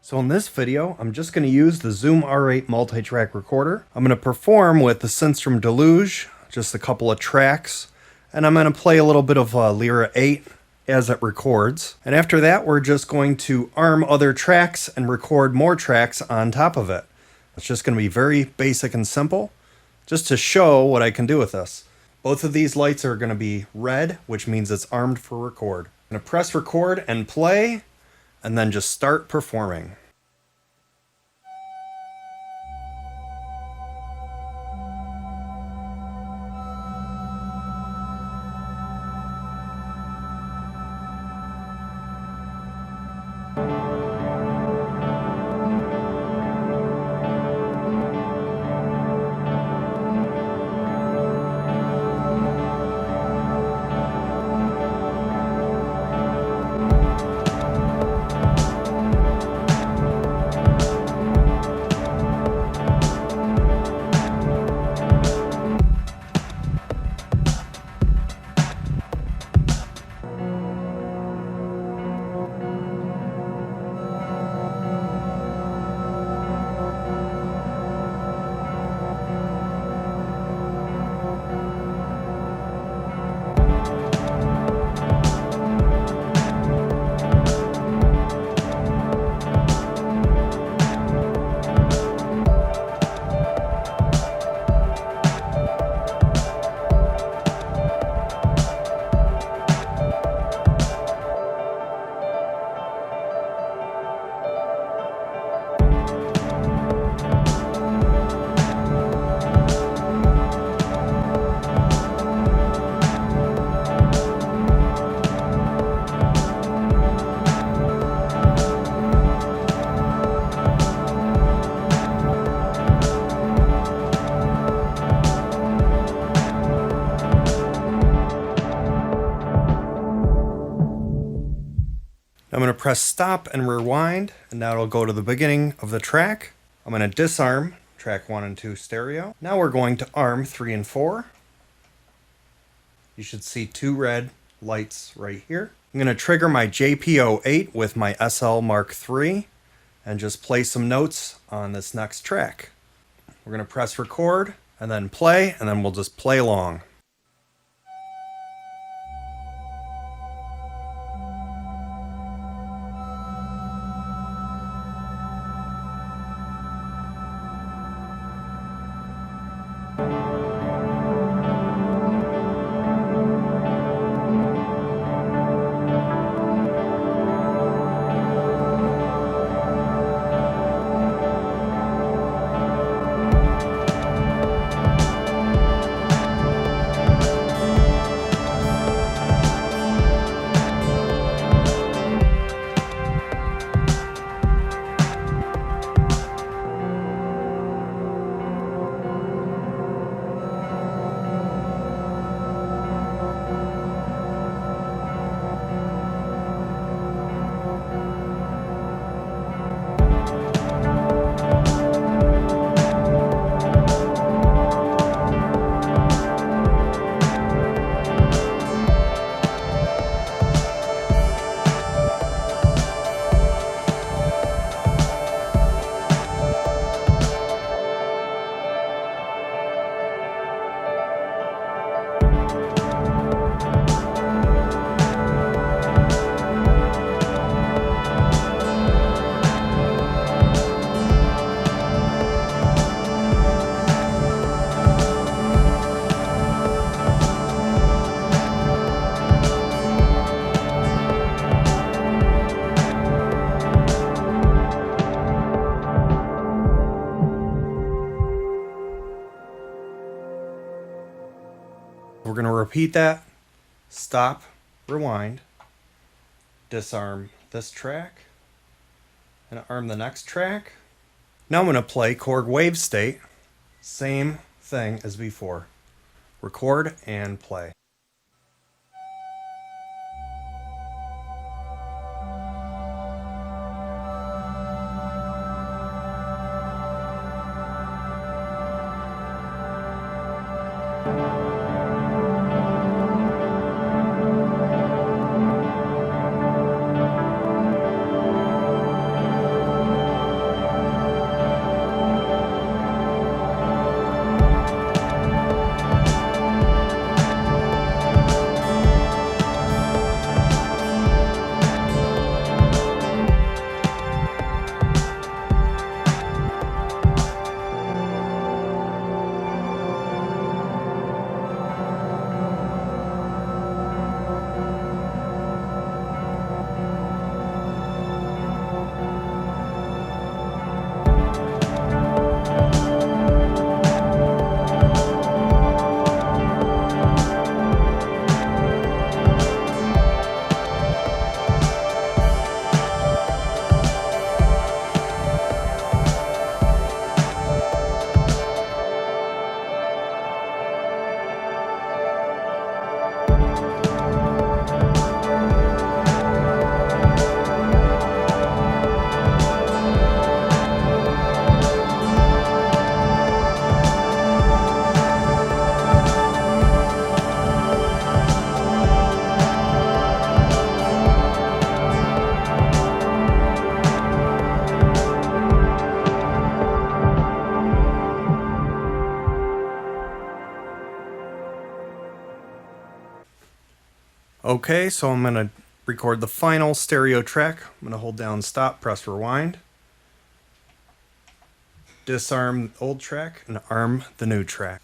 So in this video, I'm just going to use the Zoom R8 multi-track recorder. I'm going to perform with the synths from Deluge, just a couple of tracks, and I'm going to play a little bit of Lyra 8 as it records. And after that, we're just going to arm other tracks and record more tracks on top of it. It's just going to be very basic and simple, just to show what I can do with this. Both of these lights are going to be red, which means it's armed for record. I'm going to press record and play, and then just start performing. I'm going to press stop and rewind, and now it'll go to the beginning of the track. I'm going to disarm track 1 and 2 stereo. Now we're going to arm 3 and 4. You should see 2 red lights right here. I'm going to trigger my JP08 with my SL Mark III and just play some notes on this next track. We're going to press record and then play, and then we'll just play along. We're going to repeat that, stop, rewind, disarm this track, and arm the next track. Now I'm going to play Korg Wavestate, same thing as before. Record and play. Okay, so I'm going to record the final stereo track. I'm going to hold down stop, press rewind, disarm the old track, and arm the new track.